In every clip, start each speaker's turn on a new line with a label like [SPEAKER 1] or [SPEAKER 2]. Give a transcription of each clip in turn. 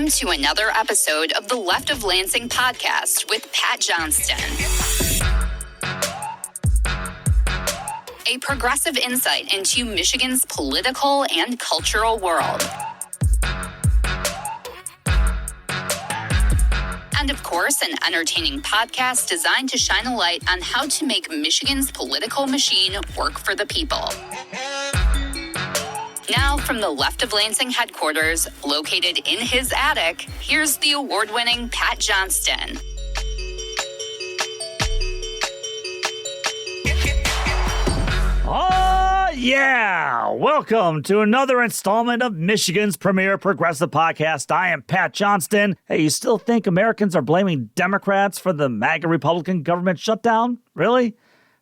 [SPEAKER 1] Welcome to another episode of the Left of Lansing podcast with Pat Johnston. A progressive insight into Michigan's political and cultural world. And of course, an entertaining podcast designed to shine a light on how to make Michigan's political machine work for the people. Now, from the Left of Lansing headquarters, located in his attic, here's the award-winning Pat Johnston.
[SPEAKER 2] Oh, yeah! Welcome to another installment of Michigan's premier progressive podcast. I am Pat Johnston. Hey, you still think Americans are blaming Democrats for the MAGA Republican government shutdown? Really?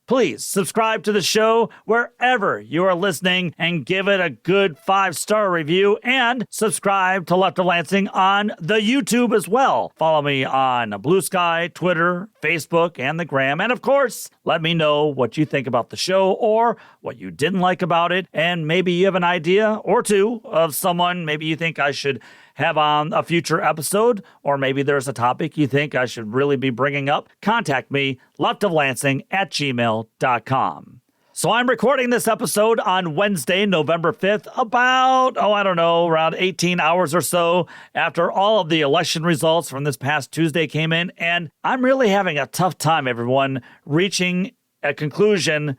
[SPEAKER 2] Please subscribe to the show wherever you are listening and give it a good 5-star review, and subscribe to Left of Lansing on the YouTube as well. Follow me on Blue Sky, Twitter, Facebook, and the Gram. And of course, let me know what you think about the show or what you didn't like about it. And maybe you have an idea or two of someone maybe you think I should have on a future episode, or maybe there's a topic you think I should really be bringing up. Contact me, leftoflansing@gmail.com. So I'm recording this episode on Wednesday, November 5th, about, around 18 hours or so after all of the election results from this past Tuesday came in. And I'm really having a tough time, everyone, reaching a conclusion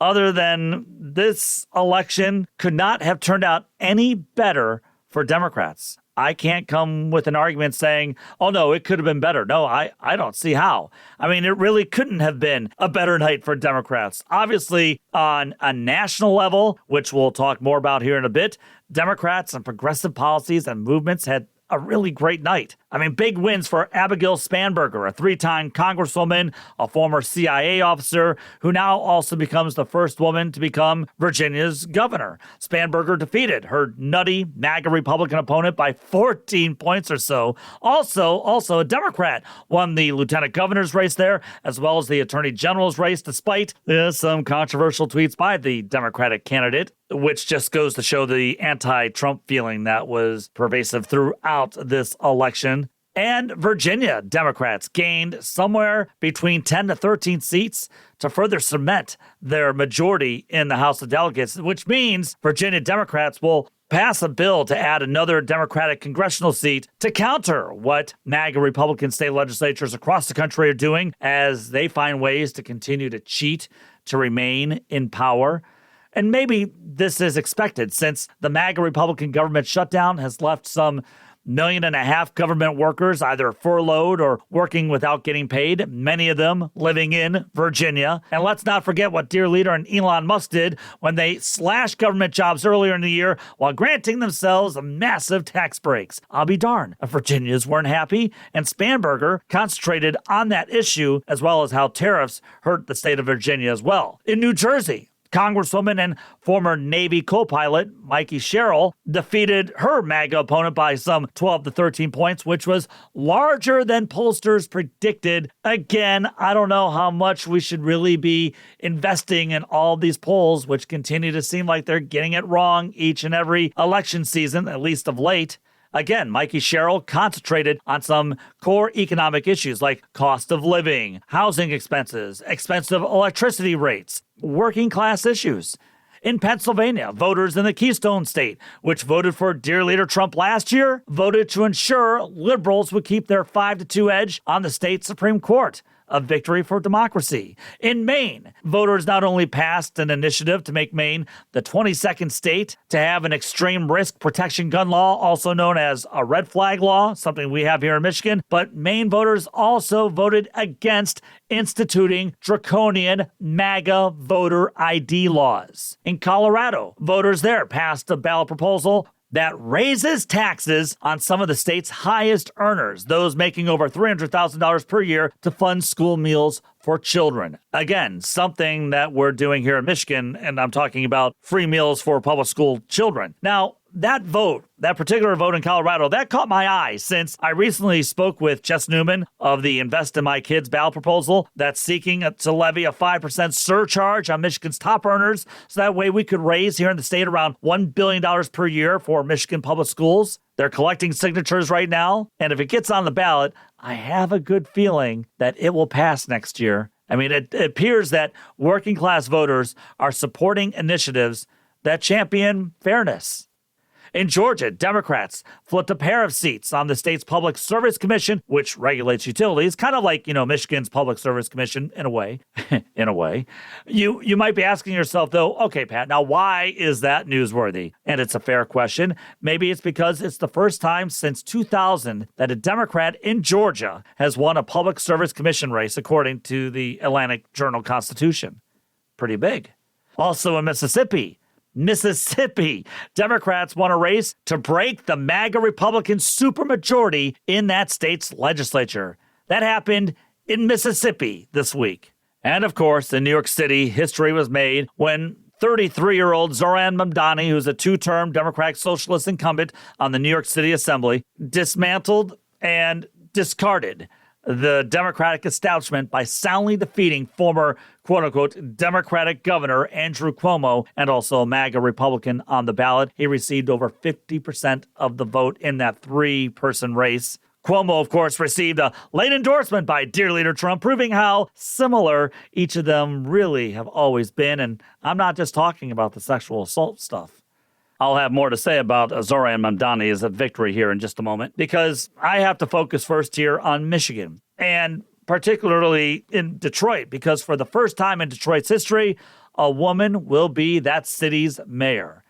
[SPEAKER 2] other than this election could not have turned out any better for Democrats. I can't come with an argument saying, oh, no, it could have been better. No, I don't see how. I mean, it really couldn't have been a better night for Democrats. Obviously, on a national level, which we'll talk more about here in a bit, Democrats and progressive policies and movements had a really great night. I mean, big wins for Abigail Spanberger, a 3-time congresswoman, a former CIA officer, who now also becomes the first woman to become Virginia's governor. Spanberger defeated her nutty MAGA Republican opponent by 14 points or so. Also a Democrat won the lieutenant governor's race there, as well as the attorney general's race, despite some controversial tweets by the Democratic candidate, which just goes to show the anti-Trump feeling that was pervasive throughout this election. And Virginia Democrats gained somewhere between 10 to 13 seats to further cement their majority in the House of Delegates, which means Virginia Democrats will pass a bill to add another Democratic congressional seat to counter what MAGA Republican state legislatures across the country are doing as they find ways to continue to cheat to remain in power. And maybe this is expected, since the MAGA Republican government shutdown has left some 1.5 million government workers either furloughed or working without getting paid, many of them living in Virginia. And let's not forget what dear leader and Elon Musk did when they slashed government jobs earlier in the year while granting themselves massive tax breaks. I'll be darned if Virginians weren't happy, and Spanberger concentrated on that issue, as well as how tariffs hurt the state of Virginia as well. In New Jersey, Congresswoman and former Navy co-pilot Mikey Sherrill defeated her MAGA opponent by some 12 to 13 points, which was larger than pollsters predicted. Again, I don't know how much we should really be investing in all these polls, which continue to seem like they're getting it wrong each and every election season, at least of late. Again, Mikey Sherrill concentrated on some core economic issues like cost of living, housing expenses, expensive electricity rates, working class issues. In Pennsylvania, voters in the Keystone State, which voted for dear leader Trump last year, voted to ensure liberals would keep their 5-2 edge on the state Supreme Court. A victory for democracy. In Maine, voters not only passed an initiative to make Maine the 22nd state to have an extreme risk protection gun law, also known as a red flag law, something we have here in Michigan, but Maine voters also voted against instituting draconian MAGA voter ID laws. In Colorado, voters there passed a ballot proposal that raises taxes on some of the state's highest earners, those making over $300,000 per year, to fund school meals for children. Again, something that we're doing here in Michigan, and I'm talking about free meals for public school children. Now, that particular vote in Colorado, that caught my eye, since I recently spoke with Jess Newman of the Invest in My Kids ballot proposal that's seeking to levy a 5% surcharge on Michigan's top earners, so that way we could raise here in the state around $1 billion per year for Michigan public schools. They're collecting signatures right now, and if it gets on the ballot, I have a good feeling that it will pass next year. I mean, it appears that working class voters are supporting initiatives that champion fairness. In Georgia, Democrats flipped a pair of seats on the state's Public Service Commission, which regulates utilities, kind of like, Michigan's Public Service Commission in a way. in a way. You might be asking yourself, though, okay, Pat, now why is that newsworthy? And it's a fair question. Maybe it's because it's the first time since 2000 that a Democrat in Georgia has won a Public Service Commission race, according to the Atlantic Journal-Constitution. Pretty big. Also in Mississippi, Democrats won a race to break the MAGA Republican supermajority in that state's legislature. That happened in Mississippi this week. And of course, in New York City, history was made when 33-year-old Zoran Mamdani, who's a two-term Democratic Socialist incumbent on the New York City Assembly, dismantled and discarded the Democratic establishment by soundly defeating former, quote-unquote, Democratic Governor Andrew Cuomo and also a MAGA Republican on the ballot. He received over 50% of the vote in that three-person race. Cuomo, of course, received a late endorsement by dear leader Trump, proving how similar each of them really have always been. And I'm not just talking about the sexual assault stuff. I'll have more to say about Zoran Mamdani's victory here in just a moment, because I have to focus first here on Michigan, and particularly in Detroit, because for the first time in Detroit's history, a woman will be that city's mayor.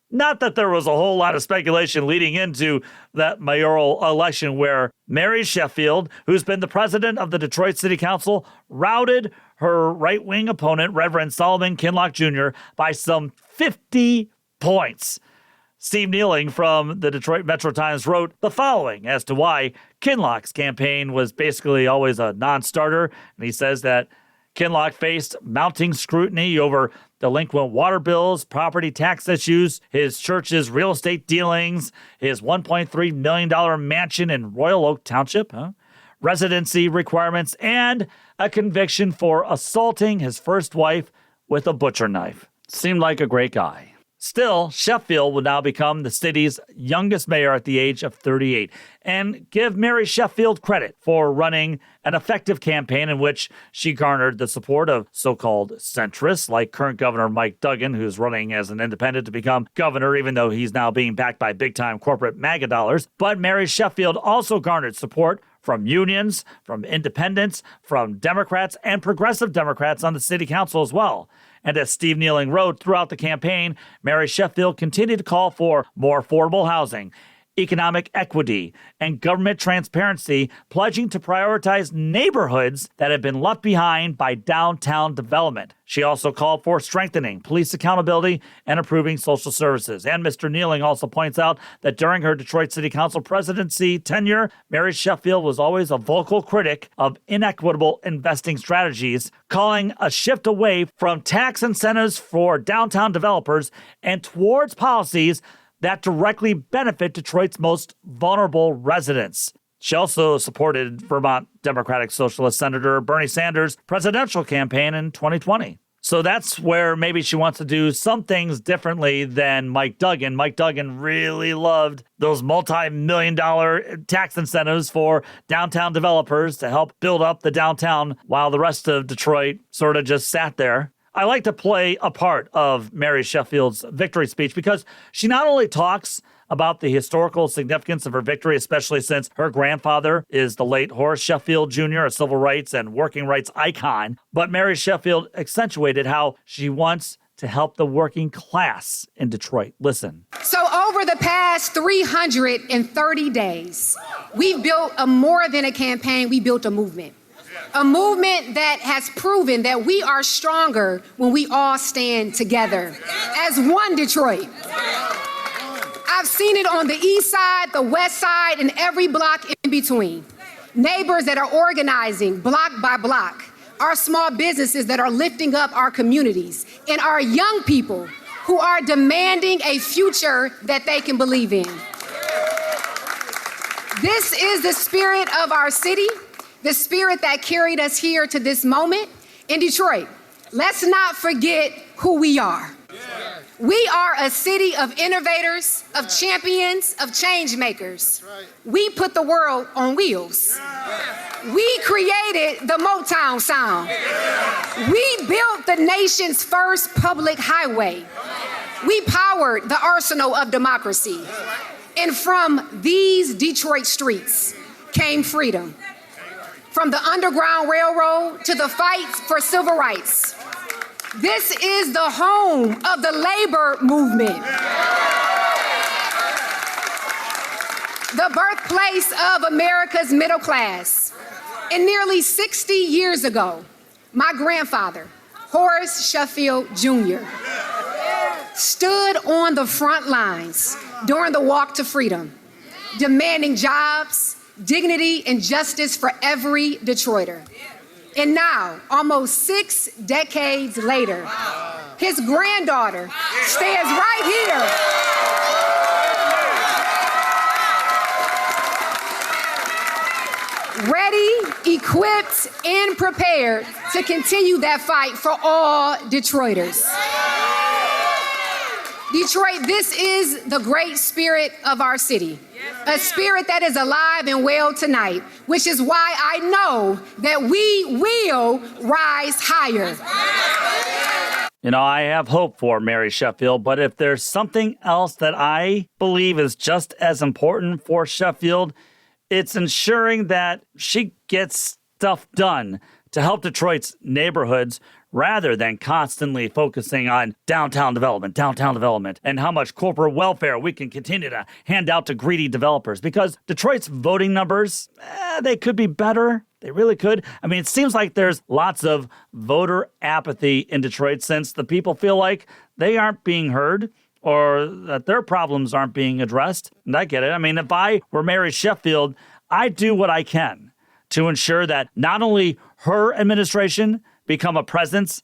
[SPEAKER 2] Not that there was a whole lot of speculation leading into that mayoral election where Mary Sheffield, who's been the president of the Detroit City Council, routed her right-wing opponent, Reverend Solomon Kinloch Jr., by some 50 points. Steve Kneeling from the Detroit Metro Times wrote the following as to why Kinloch's campaign was basically always a non-starter. And he says that Kinloch faced mounting scrutiny over delinquent water bills, property tax issues, his church's real estate dealings, his $1.3 million mansion in Royal Oak Township, residency requirements, and a conviction for assaulting his first wife with a butcher knife. Seemed like a great guy. Still, Sheffield will now become the city's youngest mayor at the age of 38. And give Mary Sheffield credit for running an effective campaign in which she garnered the support of so-called centrists like current Governor Mike Duggan, who's running as an independent to become governor, even though he's now being backed by big-time corporate MAGA dollars. But Mary Sheffield also garnered support from unions, from independents, from Democrats, and progressive Democrats on the city council as well. And as Steve Kneeling wrote, throughout the campaign, Mary Sheffield continued to call for more affordable housing, economic equity, and government transparency, pledging to prioritize neighborhoods that have been left behind by downtown development. She also called for strengthening police accountability and improving social services. And Mr. Kneeling also points out that during her Detroit City Council presidency tenure, Mary Sheffield was always a vocal critic of inequitable investing strategies, calling a shift away from tax incentives for downtown developers and towards policies that directly benefit Detroit's most vulnerable residents. She also supported Vermont Democratic Socialist Senator Bernie Sanders' presidential campaign in 2020. So that's where maybe she wants to do some things differently than Mike Duggan. Mike Duggan really loved those multi-million-dollar tax incentives for downtown developers to help build up the downtown while the rest of Detroit sort of just sat there. I like to play a part of Mary Sheffield's victory speech because she not only talks about the historical significance of her victory, especially since her grandfather is the late Horace Sheffield Jr., a civil rights and working rights icon, but Mary Sheffield accentuated how she wants to help the working class in Detroit. Listen.
[SPEAKER 3] So over the past 330 days, we've built more than a campaign, we built a movement. A movement that has proven that we are stronger when we all stand together as one Detroit. I've seen it on the east side, the west side, and every block in between. Neighbors that are organizing block by block. Our small businesses that are lifting up our communities. And our young people who are demanding a future that they can believe in. This is the spirit of our city. The spirit that carried us here to this moment in Detroit. Let's not forget who we are. We are a city of innovators, of champions, of change makers. We put the world on wheels. We created the Motown sound. We built the nation's first public highway. We powered the arsenal of democracy. And from these Detroit streets came freedom. From the Underground Railroad to the fight for civil rights. This is the home of the labor movement. The birthplace of America's middle class. And nearly 60 years ago, my grandfather, Horace Sheffield Jr., stood on the front lines during the Walk to Freedom, demanding jobs, dignity, and justice for every Detroiter. And now, almost 6 decades later, his granddaughter stands right here, ready, equipped, and prepared to continue that fight for all Detroiters. Detroit, this is the great spirit of our city, a spirit that is alive and well tonight, which is why I know that we will rise higher.
[SPEAKER 2] You know, I have hope for Mary Sheffield, but if there's something else that I believe is just as important for Sheffield, it's ensuring that she gets stuff done to help Detroit's neighborhoods rather than constantly focusing on downtown development, and how much corporate welfare we can continue to hand out to greedy developers. Because Detroit's voting numbers, they could be better. They really could. I mean, it seems like there's lots of voter apathy in Detroit since the people feel like they aren't being heard or that their problems aren't being addressed. And I get it. I mean, if I were Mary Sheffield, I'd do what I can to ensure that not only her administration become a presence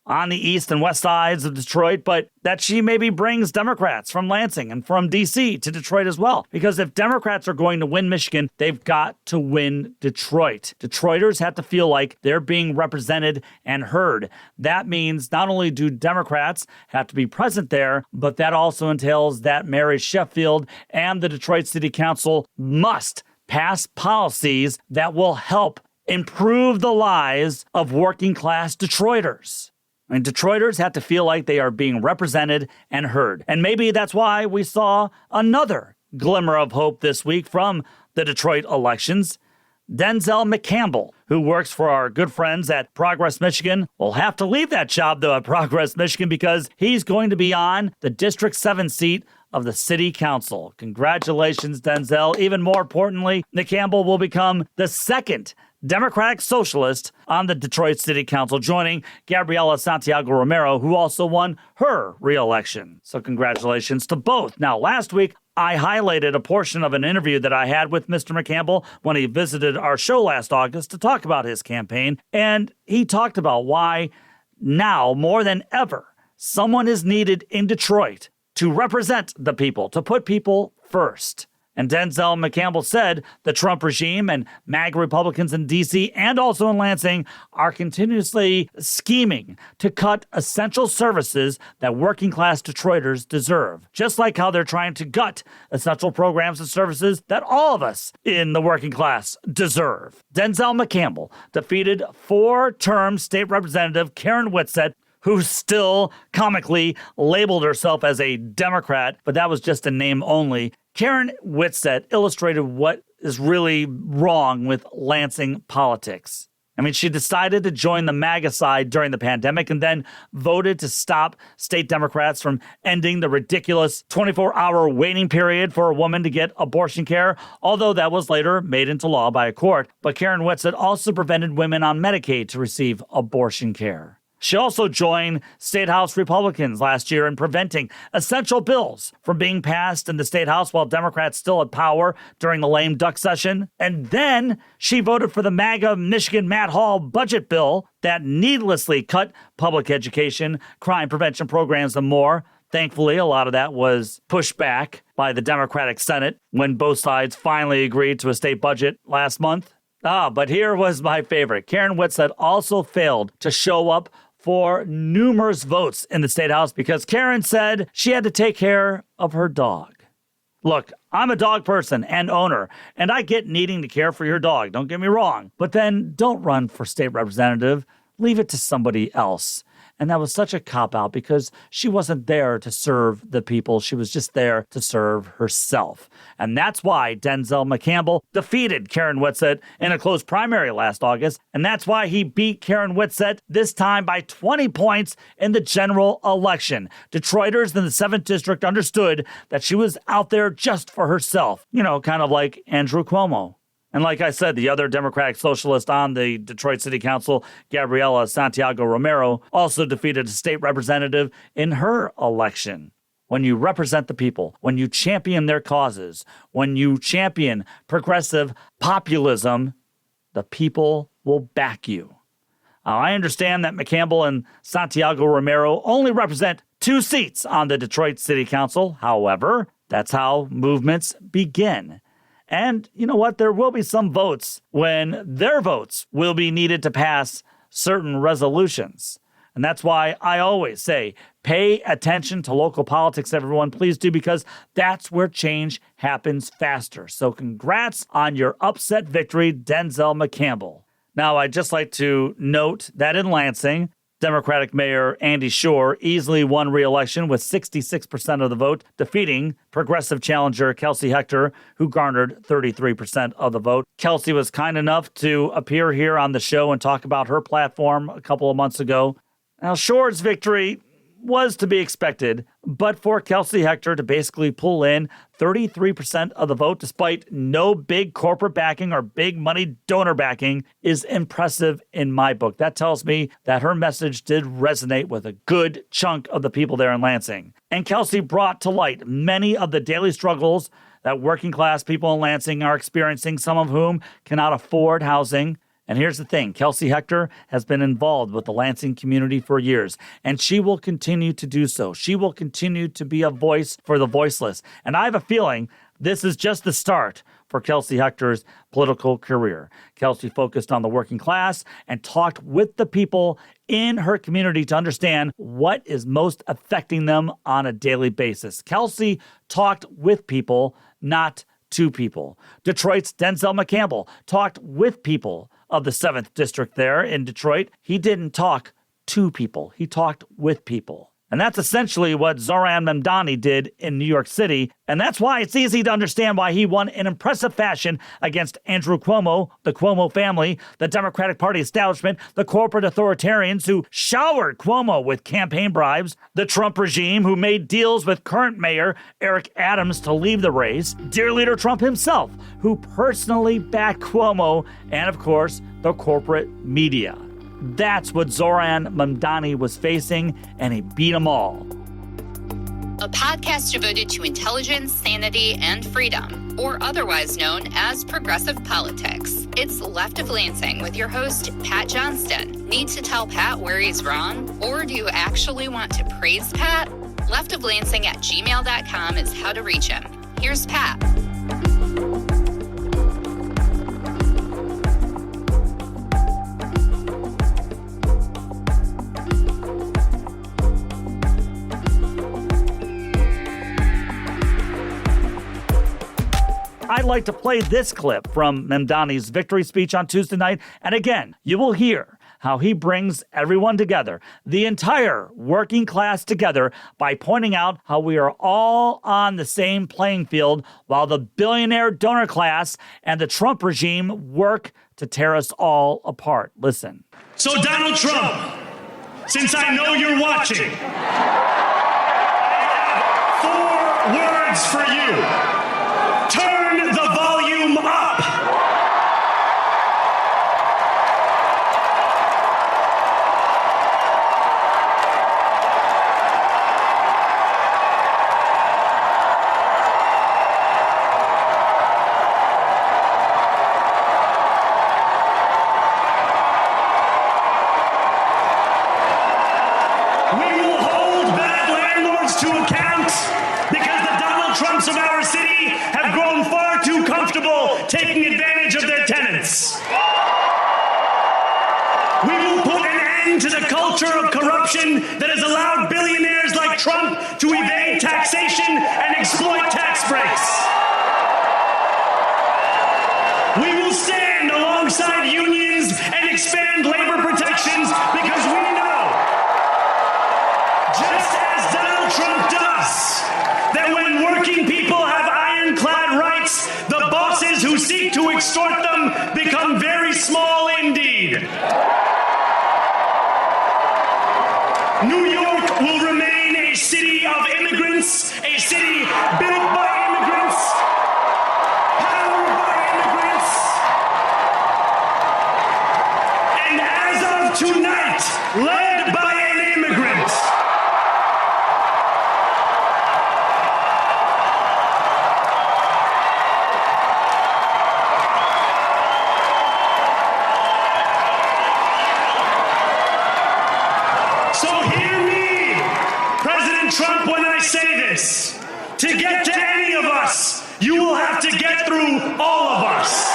[SPEAKER 2] on the east and west sides of Detroit, but that she maybe brings Democrats from Lansing and from D.C. to Detroit as well. Because if Democrats are going to win Michigan, they've got to win Detroit. Detroiters have to feel like they're being represented and heard. That means not only do Democrats have to be present there, but that also entails that Mary Sheffield and the Detroit City Council must pass policies that will help improve the lives of working-class Detroiters. I mean, Detroiters have to feel like they are being represented and heard. And maybe that's why we saw another glimmer of hope this week from the Detroit elections. Denzel McCampbell, who works for our good friends at Progress Michigan, will have to leave that job, though, at Progress Michigan because he's going to be on the District 7 seat of the City Council. Congratulations, Denzel. Even more importantly, McCampbell will become the second Democratic Socialist on the Detroit City Council, joining Gabriela Santiago Romero, who also won her re-election. So congratulations to both. Now, last week, I highlighted a portion of an interview that I had with Mr. McCampbell when he visited our show last August to talk about his campaign. And he talked about why now, more than ever, someone is needed in Detroit to represent the people, to put people first. And Denzel McCampbell said the Trump regime and MAGA Republicans in D.C. and also in Lansing are continuously scheming to cut essential services that working-class Detroiters deserve, just like how they're trying to gut essential programs and services that all of us in the working class deserve. Denzel McCampbell defeated 4-term state representative Karen Whitsett, who still comically labeled herself as a Democrat, but that was just a name only. Karen Whitsett illustrated what is really wrong with Lansing politics. I mean, she decided to join the MAGA side during the pandemic and then voted to stop state Democrats from ending the ridiculous 24-hour waiting period for a woman to get abortion care, although that was later made into law by a court. But Karen Whitsett also prevented women on Medicaid to receive abortion care. She also joined State House Republicans last year in preventing essential bills from being passed in the State House while Democrats still had power during the lame duck session. And then she voted for the MAGA Michigan Matt Hall budget bill that needlessly cut public education, crime prevention programs, and more. Thankfully, a lot of that was pushed back by the Democratic Senate when both sides finally agreed to a state budget last month. But here was my favorite. Karen Whitsett also failed to show up for numerous votes in the State House because Karen said she had to take care of her dog. Look, I'm a dog person and owner, and I get needing to care for your dog, don't get me wrong. But then don't run for state representative. Leave it to somebody else. And that was such a cop-out because she wasn't there to serve the people. She was just there to serve herself. And that's why Denzel McCampbell defeated Karen Whitsett in a close primary last August. And that's why he beat Karen Whitsett this time by 20 points in the general election. Detroiters in the 7th District understood that she was out there just for herself. You know, kind of like Andrew Cuomo. And like I said, the other Democratic Socialist on the Detroit City Council, Gabriela Santiago Romero, also defeated a state representative in her election. When you represent the people, when you champion their causes, when you champion progressive populism, the people will back you. I understand that McCampbell and Santiago Romero only represent 2 seats on the Detroit City Council. However, that's how movements begin. And you know what? There will be some votes when their votes will be needed to pass certain resolutions. And that's why I always say, pay attention to local politics, everyone. Please do, because that's where change happens faster. So congrats on your upset victory, Denzel McCampbell. Now, I'd just like to note that in Lansing, Democratic Mayor Andy Shore easily won re-election with 66% of the vote, defeating progressive challenger Kelsey Hector, who garnered 33% of the vote. Kelsey was kind enough to appear here on the show and talk about her platform a couple of months ago. Now, Shore's victory was to be expected, but for Kelsey Hector to basically pull in 33% of the vote despite no big corporate backing or big money donor backing is impressive in my book. That tells me that her message did resonate with a good chunk of the people there in Lansing. And Kelsey brought to light many of the daily struggles that working class people in Lansing are experiencing, some of whom cannot afford housing. And here's the thing, Kelsey Hector has been involved with the Lansing community for years, and she will continue to do so. She will continue to be a voice for the voiceless. And I have a feeling this is just the start for Kelsey Hector's political career. Kelsey focused on the working class and talked with the people in her community to understand what is most affecting them on a daily basis. Kelsey talked with people, not to people. Detroit's Denzel McCampbell talked with people of the 7th District there in Detroit. He didn't talk to people. He talked with people. And that's essentially what Zoran Mamdani did in New York City. And that's why it's easy to understand why he won in impressive fashion against Andrew Cuomo, the Cuomo family, the Democratic Party establishment, the corporate authoritarians who showered Cuomo with campaign bribes, the Trump regime who made deals with current mayor Eric Adams to leave the race, dear leader Trump himself, who personally backed Cuomo, and of course, the corporate media. That's what Zoran Mamdani was facing, and he beat them all.
[SPEAKER 1] A podcast devoted to intelligence, sanity, and freedom, or otherwise known as progressive politics. It's Left of Lansing with your host, Pat Johnston. Need to tell Pat where he's wrong? Or do you actually want to praise Pat? leftoflansing@gmail.com is how to reach him. Here's Pat.
[SPEAKER 2] I'd like to play this clip from Mamdani's victory speech on Tuesday night. And again, you will hear how he brings everyone together, the entire working class together, by pointing out how we are all on the same playing field while the billionaire donor class and the Trump regime work to tear us all apart. Listen.
[SPEAKER 4] So Donald Trump, since I know you're watching, 4 words for you. Turn the volume up. We will hold bad landlords to account because the Donald Trumps of our city have grown far too comfortable taking York will remain a city of immigrants, a city built by immigrants, powered by immigrants, and as of tonight, led by an immigrant. So hear me, President Trump, when I say this. To get to any of us, you will have to get through all of us.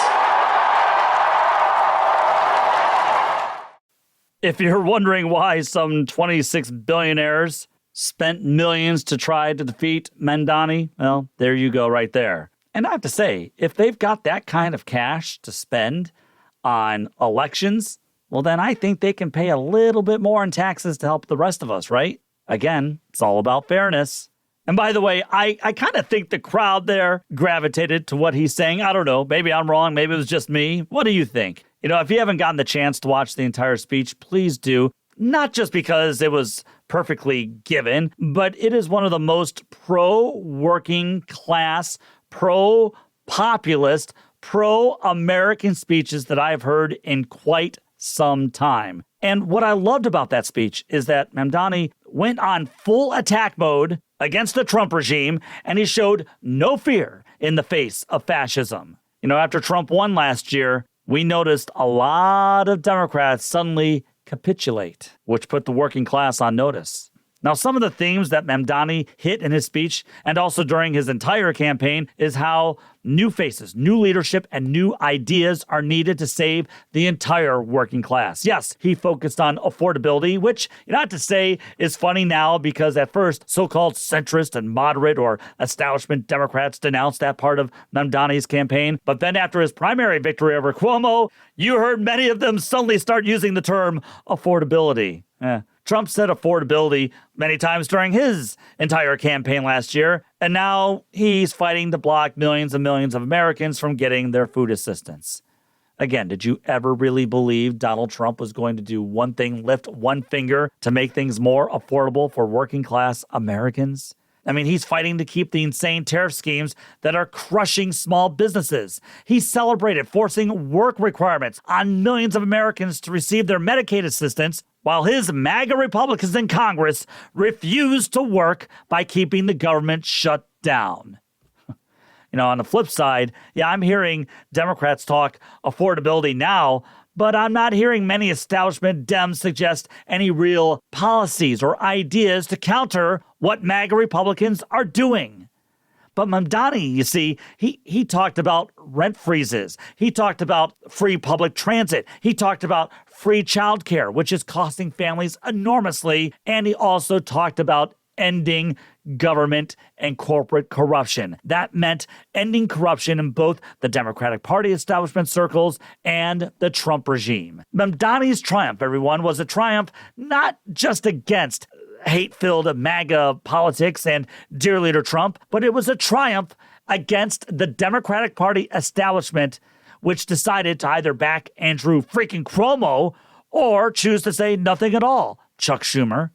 [SPEAKER 2] If you're wondering why some 26 billionaires spent millions to try to defeat Mamdani, well, there you go right there. And I have to say, if they've got that kind of cash to spend on elections, well, then I think they can pay a little bit more in taxes to help the rest of us, right? Again, it's all about fairness. And by the way, I kind of think the crowd there gravitated to what he's saying. I don't know. Maybe I'm wrong. Maybe it was just me. What do you think? You know, if you haven't gotten the chance to watch the entire speech, please do. Not just because it was perfectly given, but it is one of the most pro-working class, pro-populist, pro-American speeches that I've heard in quite some time. And what I loved about that speech is that Mamdani went on full attack mode against the Trump regime, and he showed no fear in the face of fascism. You know, after Trump won last year, we noticed a lot of Democrats suddenly capitulate, which put the working class on notice. Now, some of the themes that Mamdani hit in his speech and also during his entire campaign is how new faces, new leadership, and new ideas are needed to save the entire working class. Yes, he focused on affordability, which, not to say is funny now because at first so-called centrist and moderate or establishment Democrats denounced that part of Mamdani's campaign. But then after his primary victory over Cuomo, you heard many of them suddenly start using the term affordability. Trump said affordability many times during his entire campaign last year, and now he's fighting to block millions and millions of Americans from getting their food assistance. Again, did you ever really believe Donald Trump was going to do one thing, lift one finger to make things more affordable for working class Americans? I mean, he's fighting to keep the insane tariff schemes that are crushing small businesses. He celebrated forcing work requirements on millions of Americans to receive their Medicaid assistance, while his MAGA Republicans in Congress refused to work by keeping the government shut down. You know, on the flip side, I'm hearing Democrats talk affordability now, but I'm not hearing many establishment Dems suggest any real policies or ideas to counter what MAGA Republicans are doing. But Mamdani, you see, he talked about rent freezes. He talked about free public transit. He talked about free childcare, which is costing families enormously. And he also talked about ending government and corporate corruption. That meant ending corruption in both the Democratic Party establishment circles and the Trump regime. Mamdani's triumph, everyone, was a triumph not just against hate-filled MAGA politics and dear leader Trump, but it was a triumph against the Democratic Party establishment, which decided to either back Andrew freaking Cuomo or choose to say nothing at all, Chuck Schumer.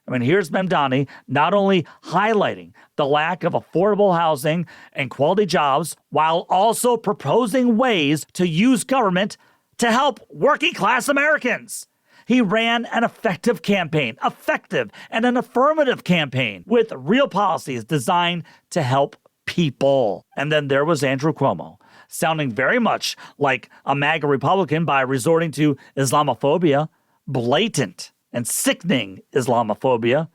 [SPEAKER 2] I mean, here's Mamdani not only highlighting the lack of affordable housing and quality jobs, while also proposing ways to use government to help working class Americans. He ran an effective campaign, effective and an affirmative campaign with real policies designed to help people. And then there was Andrew Cuomo, sounding very much like a MAGA Republican by resorting to Islamophobia, blatant and sickening Islamophobia.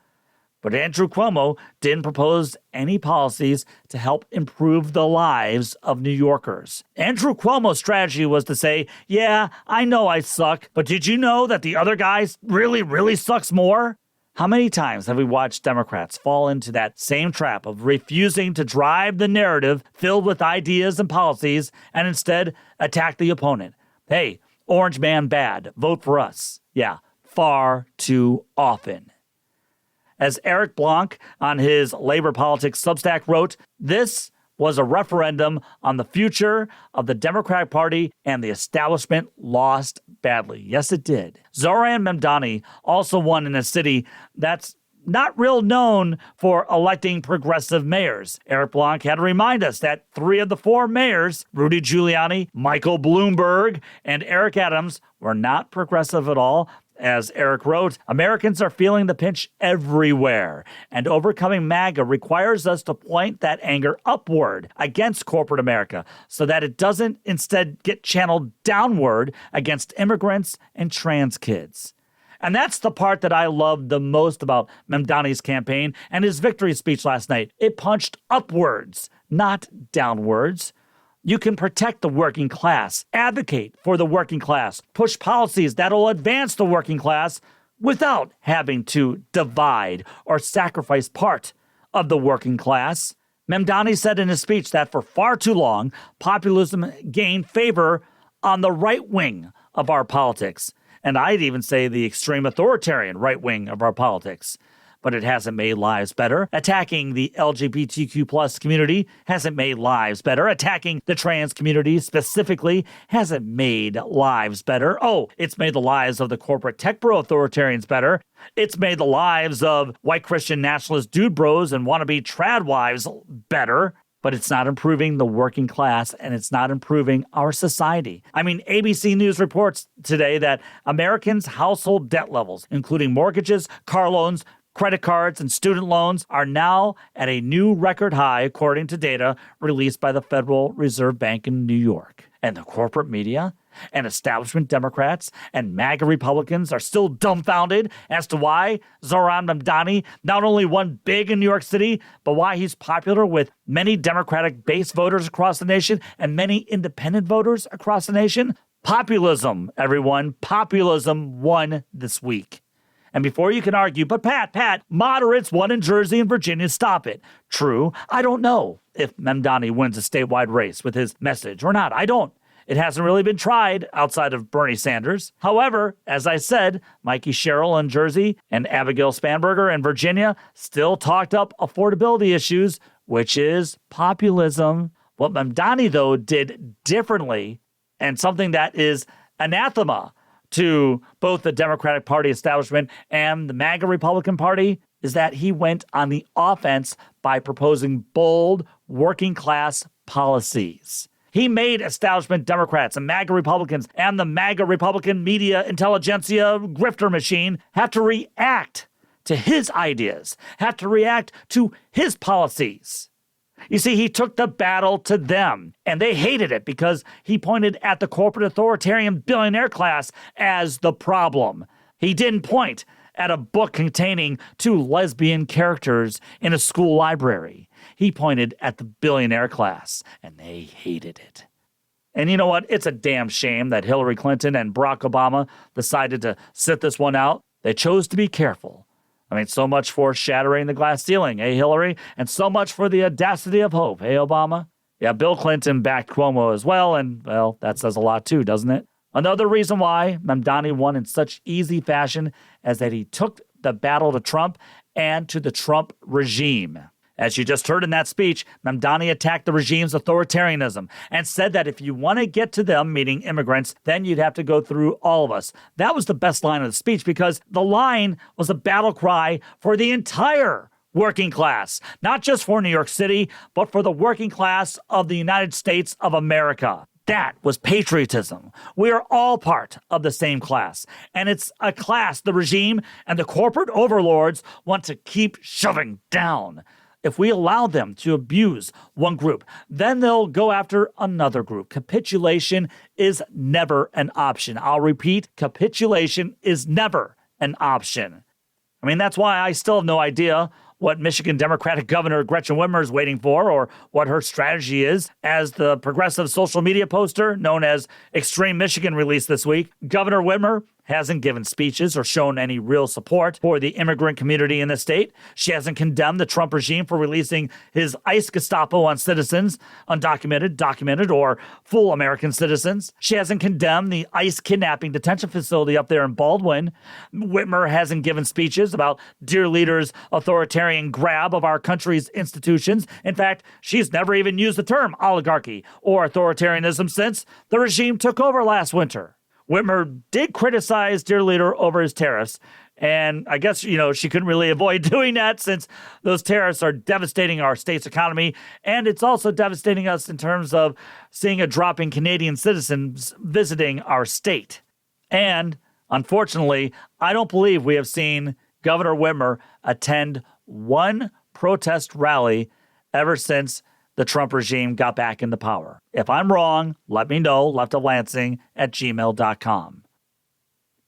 [SPEAKER 2] But Andrew Cuomo didn't propose any policies to help improve the lives of New Yorkers. Andrew Cuomo's strategy was to say, yeah, I know I suck, but did you know that the other guy really sucks more? How many times have we watched Democrats fall into that same trap of refusing to drive the narrative filled with ideas and policies and instead attack the opponent? Hey, orange man bad, vote for us. Yeah, far too often. As Eric Blanc on his Labor Politics Substack wrote, this was a referendum on the future of the Democratic Party, and the establishment lost badly. Yes, it did. Zoran Mamdani also won in a city that's not real known for electing progressive mayors. Eric Blanc had to remind us that 3 of the 4 mayors, Rudy Giuliani, Michael Bloomberg, and Eric Adams, were not progressive at all. As Eric wrote, Americans are feeling the pinch everywhere, and overcoming MAGA requires us to point that anger upward against corporate America so that it doesn't instead get channeled downward against immigrants and trans kids. And that's the part that I loved the most about Mamdani's campaign and his victory speech last night. It punched upwards, not downwards. You can protect the working class, advocate for the working class, push policies that'll advance the working class without having to divide or sacrifice part of the working class. Mamdani said in his speech that for far too long, populism gained favor on the right wing of our politics. And I'd even say the extreme authoritarian right wing of our politics. But it hasn't made lives better. Attacking the LGBTQ plus community hasn't made lives better. Attacking the trans community specifically hasn't made lives better. Oh, it's made the lives of the corporate tech bro authoritarians better. It's made the lives of white Christian nationalist dude bros and wannabe trad wives better. But it's not improving the working class, and it's not improving our society. I mean, ABC News reports today that Americans' household debt levels, including mortgages, car loans, credit cards, and student loans, are now at a new record high, according to data released by the Federal Reserve Bank in New York. And the corporate media and establishment Democrats and MAGA Republicans are still dumbfounded as to why Zoran Mamdani not only won big in New York City, but why he's popular with many Democratic base voters across the nation and many independent voters across the nation. Populism, everyone. Populism won this week. And before you can argue, but Pat, moderates won in Jersey and Virginia, stop it. True, I don't know if Mamdani wins a statewide race with his message or not. I don't. It hasn't really been tried outside of Bernie Sanders. However, as I said, Mikey Sherrill in Jersey and Abigail Spanberger in Virginia still talked up affordability issues, which is populism. What Mamdani, though, did differently, and something that is anathema to both the Democratic Party establishment and the MAGA Republican Party, is that he went on the offense by proposing bold working class policies. He made establishment Democrats and MAGA Republicans and the MAGA Republican media intelligentsia grifter machine have to react to his ideas, have to react to his policies. You see, he took the battle to them, and they hated it because he pointed at the corporate authoritarian billionaire class as the problem. He didn't point at a book containing 2 lesbian characters in a school library. He pointed at the billionaire class, and they hated it. And you know what? It's a damn shame that Hillary Clinton and Barack Obama decided to sit this one out. They chose to be careful. I mean, so much for shattering the glass ceiling, eh, Hillary? And so much for the audacity of hope, eh, Obama? Yeah, Bill Clinton backed Cuomo as well, and, well, that says a lot too, doesn't it? Another reason why Mamdani won in such easy fashion is that he took the battle to Trump and to the Trump regime. As you just heard in that speech, Mamdani attacked the regime's authoritarianism and said that if you want to get to them, meaning immigrants, then you'd have to go through all of us. That was the best line of the speech because the line was a battle cry for the entire working class, not just for New York City, but for the working class of the United States of America. That was patriotism. We are all part of the same class, and it's a class the regime and the corporate overlords want to keep shoving down. If we allow them to abuse one group, then they'll go after another group. Capitulation is never an option. I'll repeat, capitulation is never an option. I mean, that's why I still have no idea what Michigan Democratic Governor Gretchen Whitmer is waiting for or what her strategy is. As the progressive social media poster known as Extreme Michigan released this week, Governor Whitmer hasn't given speeches or shown any real support for the immigrant community in the state. She hasn't condemned the Trump regime for releasing his ICE Gestapo on citizens, undocumented, documented, or full American citizens. She hasn't condemned the ICE kidnapping detention facility up there in Baldwin. Whitmer hasn't given speeches about dear leader's authoritarian grab of our country's institutions. In fact, she's never even used the term oligarchy or authoritarianism since the regime took over last winter. Whitmer did criticize dear leader over his tariffs, and I guess, she couldn't really avoid doing that since those tariffs are devastating our state's economy, and it's also devastating us in terms of seeing a drop in Canadian citizens visiting our state. And, unfortunately, I don't believe we have seen Governor Whitmer attend one protest rally ever since the Trump regime got back into power. If I'm wrong, let me know, leftoflansing@gmail.com.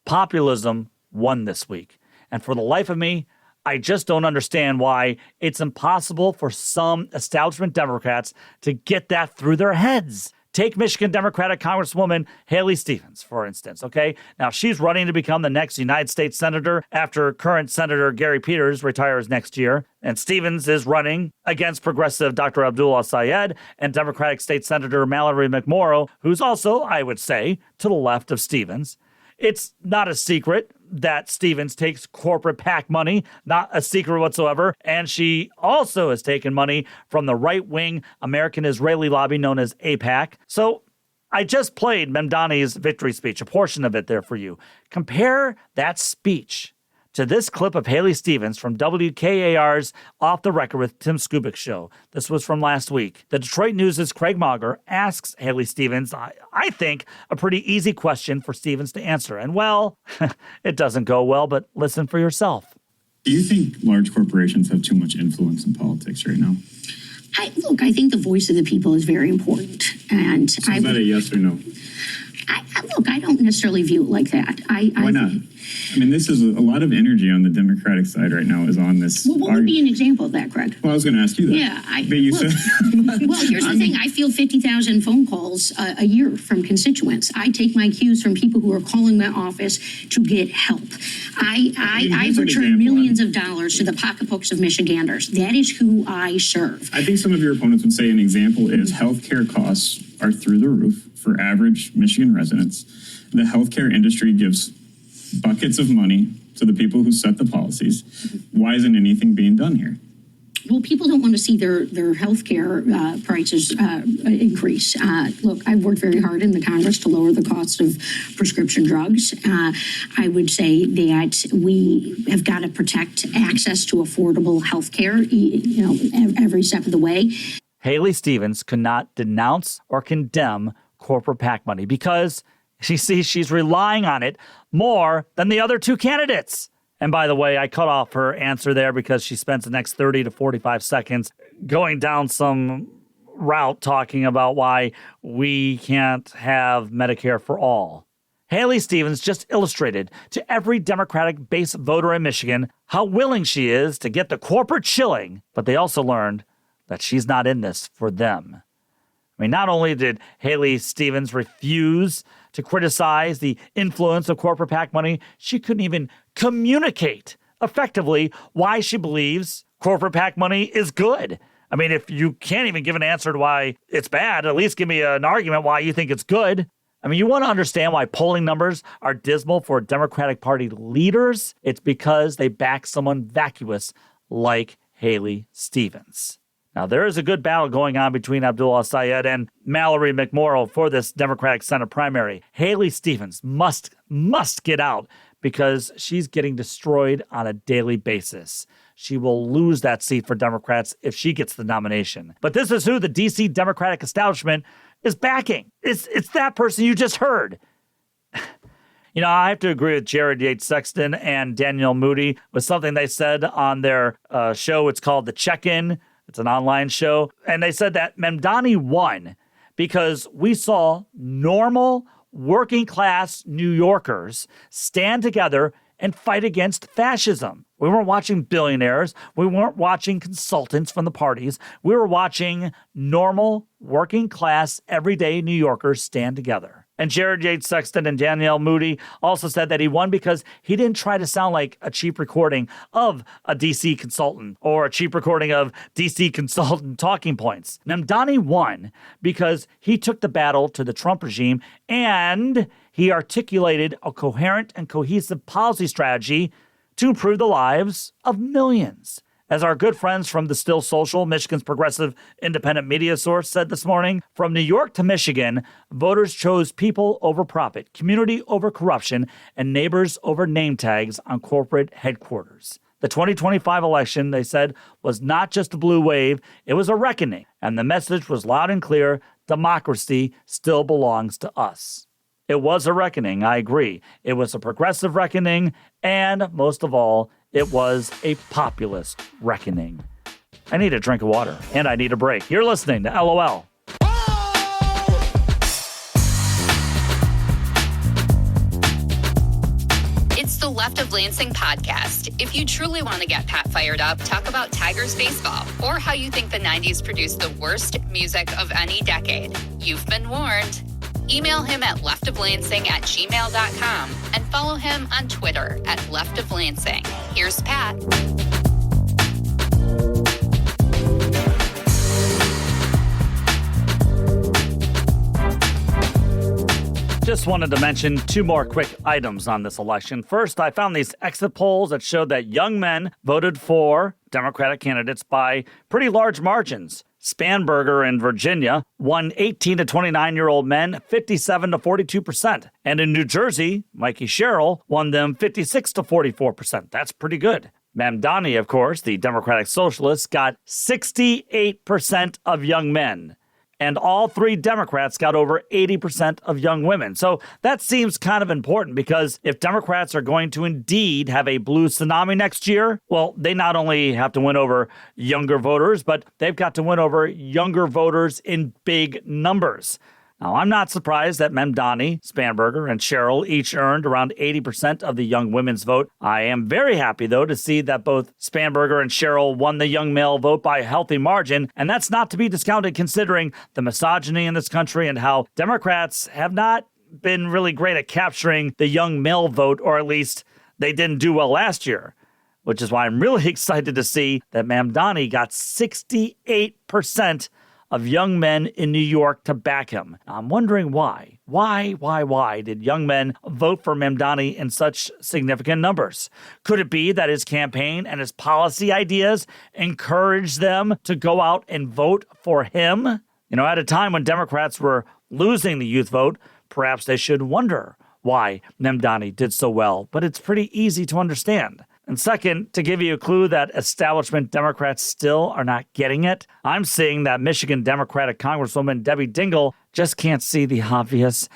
[SPEAKER 2] Populism won this week. And for the life of me, I just don't understand why it's impossible for some establishment Democrats to get that through their heads. Take Michigan Democratic Congresswoman Haley Stevens, for instance, okay? Now, she's running to become the next United States Senator after current Senator Gary Peters retires next year. And Stevens is running against progressive Dr. Abdullah Syed and Democratic State Senator Mallory McMorrow, who's also, I would say, to the left of Stevens. It's not a secret that Stevens takes corporate PAC money, not a secret whatsoever. And she also has taken money from the right-wing American-Israeli lobby known as AIPAC. So I just played Mamdani's victory speech, a portion of it there for you. Compare that speech to this clip of Haley Stevens from WKAR's Off the Record with Tim Skubik's show. This was from last week. The Detroit News' Craig Mauger asks Haley Stevens, I think, a pretty easy question for Stevens to answer. And, well, it doesn't go well, but listen for yourself.
[SPEAKER 5] Do you think large corporations have too much influence in politics right now?
[SPEAKER 6] I think the voice of the people is very important. And
[SPEAKER 5] so is that a yes or no?
[SPEAKER 6] I don't necessarily view it like that.
[SPEAKER 5] Why not? I mean, this is a lot of energy on the Democratic side right now is on this.
[SPEAKER 6] Well, what would be an example of that, Greg?
[SPEAKER 5] Well, I was going to ask you that.
[SPEAKER 6] Yeah.
[SPEAKER 5] Well,
[SPEAKER 6] here's the thing. I field 50,000 phone calls a year from constituents. I take my cues from people who are calling my office to get help. I've returned millions of dollars to the pocketbooks of Michiganders. That is who I serve.
[SPEAKER 5] I think some of your opponents would say an example is healthcare costs are through the roof for average Michigan residents. The healthcare industry gives buckets of money to the people who set the policies. Why isn't anything being done here?
[SPEAKER 6] Well, people don't want to see their health care prices increase. Look, I've worked very hard in the Congress to lower the cost of prescription drugs. I would say that we have got to protect access to affordable health care, every step of the way.
[SPEAKER 2] Haley Stevens could not denounce or condemn corporate PAC money because she's relying on it more than the other two candidates. And by the way, I cut off her answer there because she spends the next 30 to 45 seconds going down some route talking about why we can't have Medicare for all. Haley Stevens just illustrated to every Democratic base voter in Michigan how willing she is to get the corporate shilling, but they also learned that she's not in this for them. I mean, not only did Haley Stevens refuse to criticize the influence of corporate PAC money, she couldn't even communicate effectively why she believes corporate PAC money is good. I mean, if you can't even give an answer to why it's bad, at least give me an argument why you think it's good. I mean, you want to understand why polling numbers are dismal for Democratic Party leaders? It's because they back someone vacuous like Haley Stevens. Now, there is a good battle going on between Abdullah Syed and Mallory McMorrow for this Democratic Senate primary. Haley Stevens must get out because she's getting destroyed on a daily basis. She will lose that seat for Democrats if she gets the nomination. But this is who the D.C. Democratic establishment is backing. It's that person you just heard. I have to agree with Jared Yates Sexton and Danielle Moody with something they said on their show. It's called The Check-In. It's an online show. And they said that Mamdani won because we saw normal working class New Yorkers stand together and fight against fascism. We weren't watching billionaires. We weren't watching consultants from the parties. We were watching normal working class everyday New Yorkers stand together. And Jared Yates Sexton and Danielle Moody also said that he won because he didn't try to sound like a cheap recording of a DC consultant or a cheap recording of DC consultant talking points. Mamdani won because he took the battle to the Trump regime and he articulated a coherent and cohesive policy strategy to improve the lives of millions. As our good friends from the Still Social, Michigan's progressive independent media source, said this morning, from New York to Michigan, voters chose people over profit, community over corruption, and neighbors over name tags on corporate headquarters. The 2025 election, they said, was not just a blue wave, it was a reckoning. And the message was loud and clear: democracy still belongs to us. It was a reckoning, I agree. It was a progressive reckoning, and most of all, it was a populist reckoning. I need a drink of water, and I need a break. You're listening to LOL.
[SPEAKER 1] It's the Left of Lansing podcast. If you truly want to get Pat fired up, talk about Tigers baseball, or how you think the 90s produced the worst music of any decade, you've been warned. Email him at leftoflansing@gmail.com and follow him on Twitter at leftoflansing. Here's Pat.
[SPEAKER 2] Just wanted to mention two more quick items on this election. First, I found these exit polls that showed that young men voted for Democratic candidates by pretty large margins. Spanberger in Virginia won 18 to 29-year-old men 57 to 42%. And in New Jersey, Mikey Sherrill won them 56 to 44%. That's pretty good. Mamdani, of course, the Democratic Socialist, got 68% of young men. And all three Democrats got over 80% of young women. So that seems kind of important because if Democrats are going to indeed have a blue tsunami next year, well, they not only have to win over younger voters, but they've got to win over younger voters in big numbers. Now, I'm not surprised that Mamdani, Spanberger, and Sherrill each earned around 80% of the young women's vote. I am very happy, though, to see that both Spanberger and Sherrill won the young male vote by a healthy margin, and that's not to be discounted considering the misogyny in this country and how Democrats have not been really great at capturing the young male vote, or at least they didn't do well last year, which is why I'm really excited to see that Mamdani got 68% of young men in New York to back him. I'm wondering why. Why did young men vote for Mamdani in such significant numbers? Could it be that his campaign and his policy ideas encouraged them to go out and vote for him? You know, at a time when Democrats were losing the youth vote, perhaps they should wonder why Mamdani did so well, but it's pretty easy to understand. And second, to give you a clue that establishment Democrats still are not getting it, I'm seeing that Michigan Democratic Congresswoman Debbie Dingell just can't see the obvious,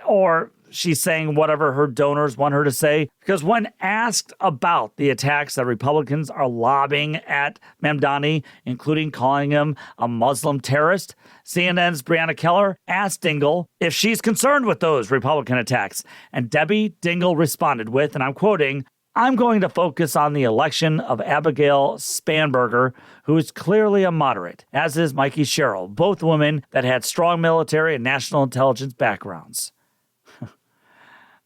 [SPEAKER 2] or she's saying whatever her donors want her to say. Because when asked about the attacks that Republicans are lobbing at Mamdani, including calling him a Muslim terrorist, CNN's Brianna Keller asked Dingell if she's concerned with those Republican attacks. And Debbie Dingell responded with, and I'm quoting, "I'm going to focus on the election of Abigail Spanberger, who is clearly a moderate, as is Mikey Sherrill, both women that had strong military and national intelligence backgrounds."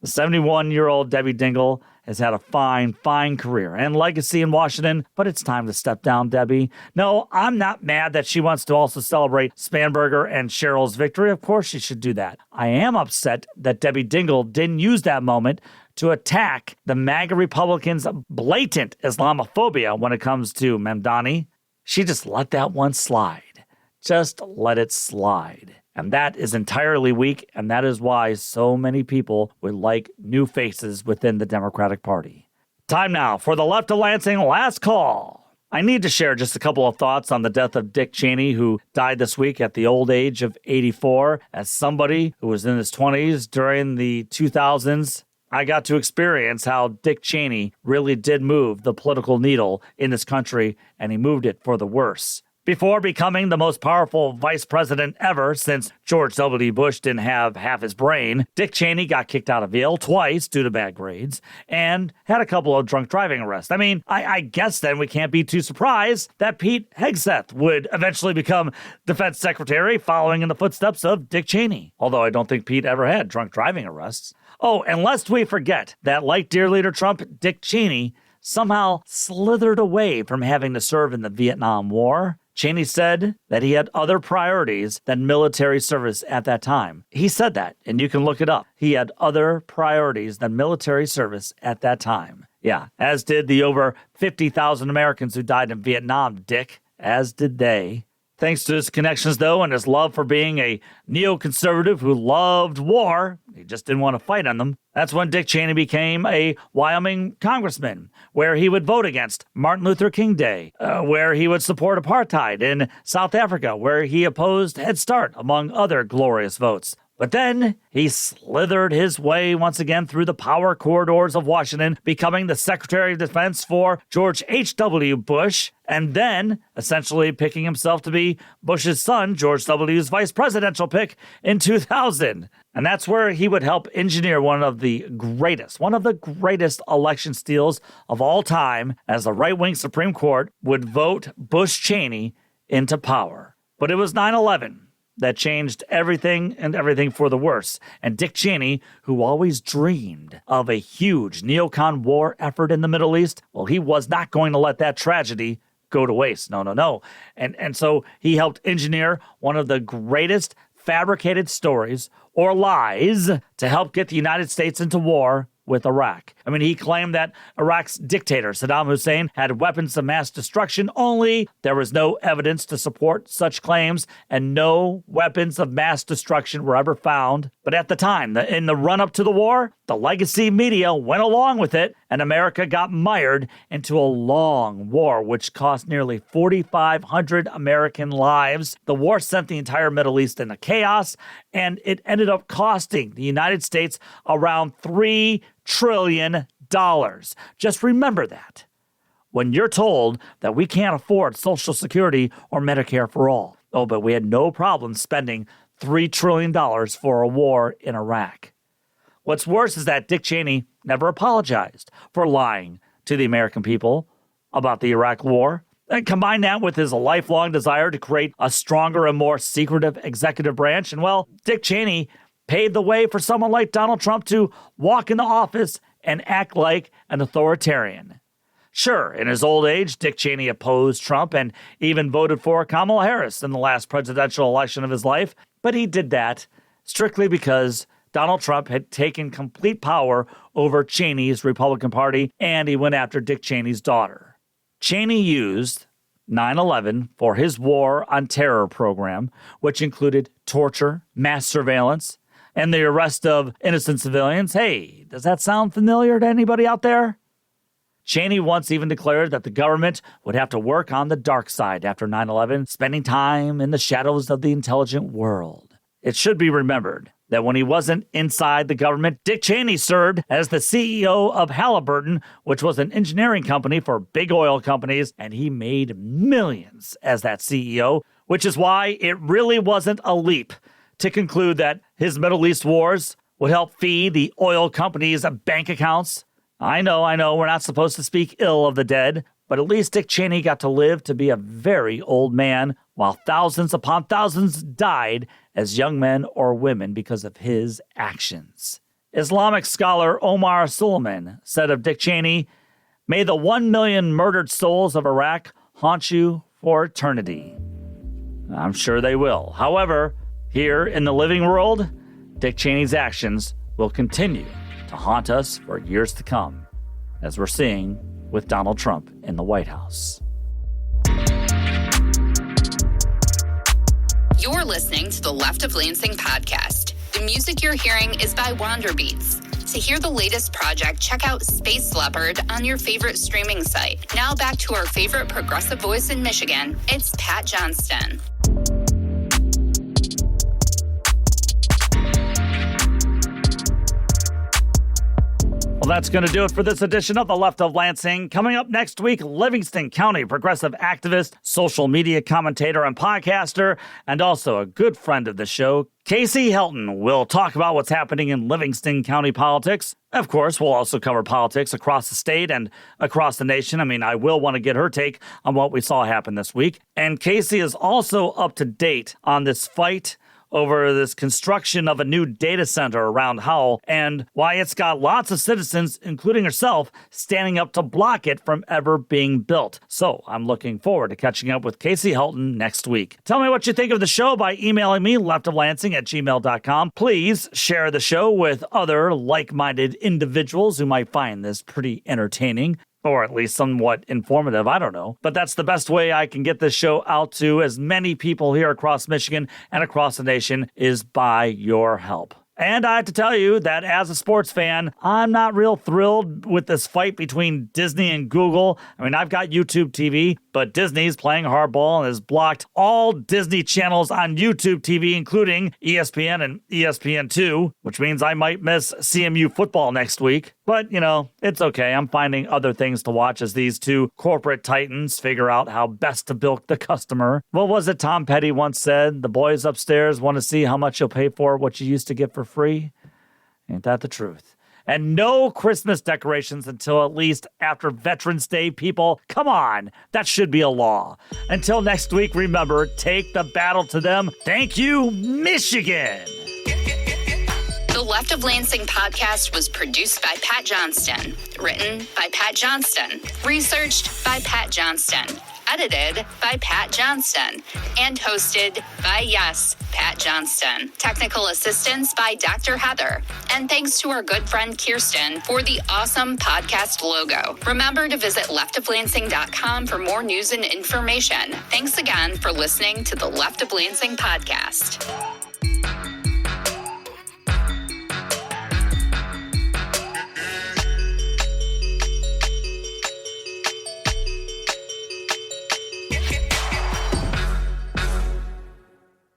[SPEAKER 2] The 71-year-old Debbie Dingell has had a fine career and legacy in Washington, but it's time to step down, Debbie. No, I'm not mad that she wants to also celebrate Spanberger and Sherrill's victory. Of course she should do that. I am upset that Debbie Dingell didn't use that moment to attack the MAGA Republicans' blatant Islamophobia when it comes to Mamdani. She just let that one slide. Just let it slide. And that is entirely weak, and that is why so many people would like new faces within the Democratic Party. Time now for the Left of Lansing Last Call. I need to share just a couple of thoughts on the death of Dick Cheney, who died this week at the old age of 84. As somebody who was in his 20s during the 2000s, I got to experience how Dick Cheney really did move the political needle in this country, and he moved it for the worse. Before becoming the most powerful vice president ever, since George W. Bush didn't have half his brain, Dick Cheney got kicked out of Yale twice due to bad grades and had a couple of drunk driving arrests. I mean, I guess then we can't be too surprised that Pete Hegseth would eventually become defense secretary following in the footsteps of Dick Cheney. Although I don't think Pete ever had drunk driving arrests. Oh, and lest we forget that, like dear leader Trump, Dick Cheney somehow slithered away from having to serve in the Vietnam War. Cheney said that he had other priorities than military service at that time. He said that, and you can look it up. He had other priorities than military service at that time. Yeah, as did the over 50,000 Americans who died in Vietnam, Dick. As did they. Thanks to his connections, though, and his love for being a neoconservative who loved war, he just didn't want to fight on them. That's when Dick Cheney became a Wyoming congressman, where he would vote against Martin Luther King Day, where he would support apartheid in South Africa, where he opposed Head Start, among other glorious votes. But then he slithered his way once again through the power corridors of Washington, becoming the Secretary of Defense for George H.W. Bush, and then essentially picking himself to be Bush's son, George W.'s vice presidential pick in 2000. And that's where he would help engineer one of the greatest election steals of all time, as the right-wing Supreme Court would vote Bush-Cheney into power. But it was 9/11. That changed everything for the worse. And Dick Cheney, who always dreamed of a huge neocon war effort in the Middle East, well, he was not going to let that tragedy go to waste. No. And so he helped engineer one of the greatest fabricated stories or lies to help get the United States into war with Iraq. I mean, he claimed that Iraq's dictator, Saddam Hussein, had weapons of mass destruction, only there was no evidence to support such claims, and no weapons of mass destruction were ever found. But at the time, in the run-up to the war, the legacy media went along with it, and America got mired into a long war, which cost nearly 4,500 American lives. The war sent the entire Middle East into chaos, and it ended up costing the United States around $3 trillion. Just remember that when you're told that we can't afford Social Security or Medicare for all. Oh, but we had no problem spending $3 trillion for a war in Iraq. What's worse is that Dick Cheney never apologized for lying to the American people about the Iraq war. And combine that with his lifelong desire to create a stronger and more secretive executive branch, and well, Dick Cheney paved the way for someone like Donald Trump to walk in the office and act like an authoritarian. Sure, in his old age, Dick Cheney opposed Trump and even voted for Kamala Harris in the last presidential election of his life, but he did that strictly because Donald Trump had taken complete power over Cheney's Republican Party, and he went after Dick Cheney's daughter. Cheney used 9/11 for his war on terror program, which included torture, mass surveillance, and the arrest of innocent civilians. Hey, does that sound familiar to anybody out there? Cheney once even declared that the government would have to work on the dark side after 9/11, spending time in the shadows of the intelligent world. It should be remembered that when he wasn't inside the government, Dick Cheney served as the CEO of Halliburton, which was an engineering company for big oil companies, and he made millions as that CEO, which is why it really wasn't a leap to conclude that his Middle East wars would help feed the oil companies' bank accounts. I know, we're not supposed to speak ill of the dead, but at least Dick Cheney got to live to be a very old man, while thousands upon thousands died as young men or women because of his actions. Islamic scholar Omar Suleiman said of Dick Cheney, "May the 1 million murdered souls of Iraq haunt you for eternity." I'm sure they will. However, here in the living world, Dick Cheney's actions will continue to haunt us for years to come, as we're seeing with Donald Trump in the White House.
[SPEAKER 1] You're listening to the Left of Lansing podcast. The music you're hearing is by Wanderbeats. To hear the latest project, check out Space Leopard on your favorite streaming site. Now back to our favorite progressive voice in Michigan. It's Pat Johnston.
[SPEAKER 2] Well, That's going to do it for this edition of The Left of Lansing. Coming up next week, Livingston County progressive activist, social media commentator and podcaster, and also a good friend of the show, Casey Helton, will talk about what's happening in Livingston County politics. Of course, we'll also cover politics across the state and across the nation. I mean, I will want to get her take on what we saw happen this week. And Casey is also up to date on this fight over this construction of a new data center around Howell and why it's got lots of citizens, including herself, standing up to block it from ever being built. So I'm looking forward to catching up with Casey Helton next week. Tell me what you think of the show by emailing me, leftoflansing@gmail.com. Please share the show with other like-minded individuals who might find this pretty entertaining. Or at least somewhat informative, I don't know. But that's the best way I can get this show out to as many people here across Michigan and across the nation is by your help. And I have to tell you that as a sports fan, I'm not real thrilled with this fight between Disney and Google. I mean, I've got YouTube TV, but Disney's playing hardball and has blocked all Disney channels on YouTube TV, including ESPN and ESPN2, which means I might miss CMU football next week. But, you know, it's okay. I'm finding other things to watch as these two corporate titans figure out how best to bilk the customer. What was it Tom Petty once said? The boys upstairs want to see how much you'll pay for what you used to get for free. Ain't that the truth? And no Christmas decorations until at least after Veterans Day, people. Come on, that should be a law. Until next week, remember, take the battle to them. Thank you, Michigan.
[SPEAKER 1] The Left of Lansing podcast was produced by Pat Johnston, written by Pat Johnston, researched by Pat Johnston, edited by Pat Johnston, and hosted by, yes, Pat Johnston. Technical assistance by Dr. Heather. And thanks to our good friend Kirsten for the awesome podcast logo. Remember to visit leftoflansing.com for more news and information. Thanks again for listening to the Left of Lansing podcast.